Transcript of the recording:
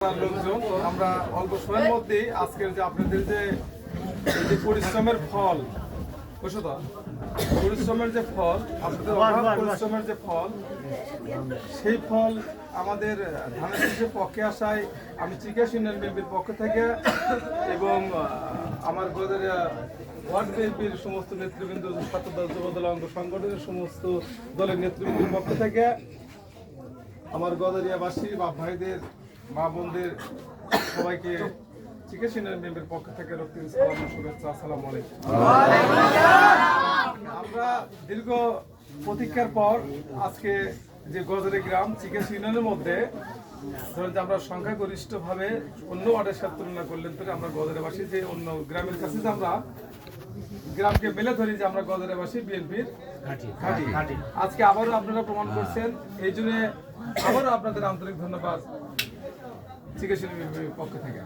লোকজন আমরা অল্প সময়ের মধ্যেই আজকের যে আপনাদের যে পরিশ্রমের ফল বুঝছো তো পরিশ্রমের যে ফল আপনাদের পরিশ্রমের যে ফল সেই ফল আমাদের ধানের শীষের পক্ষে আসায় আমি চিকিৎসা ইউনিয়ন বিএনপির পক্ষ থেকে এবং আমার গদের ওয়ার্ড বিএনপির সমস্ত নেতৃবৃন্দ ছাত্রদল যুবদল অঙ্গ সংগঠনের সমস্ত দলের নেতৃবৃন্দের পক্ষ থেকে আমার গদরিয়াবাসী বা ভাইদের মা বোনদের সবাইকে চিকিৎসা ইউনিয়ন বিএনপির পক্ষ থেকে রক্তিম সালাম শুভেচ্ছা আসসালামু আলাইকুম। আমরা দীর্ঘ প্রতীক্ষার পর আজকে যে গজরে গ্রাম চিকিৎসা ইউনিয়নের মধ্যে ধরেন যে আমরা সংখ্যাগরিষ্ঠভাবে অন্য ওয়ার্ডের সাথে তুলনা করলেন তো আমরা গজরেবাসী যে অন্য গ্রামের কাছে যে আমরা গ্রামকে মেলে ধরি যে আমরা গজরেবাসী বিএনপির ঘাঁটি আজকে আবারও আপনারা প্রমাণ করছেন এই জন্য আবারও আপনাদের আন্তরিক ধন্যবাদ চিকিৎসা বিভাগের পক্ষ থেকে।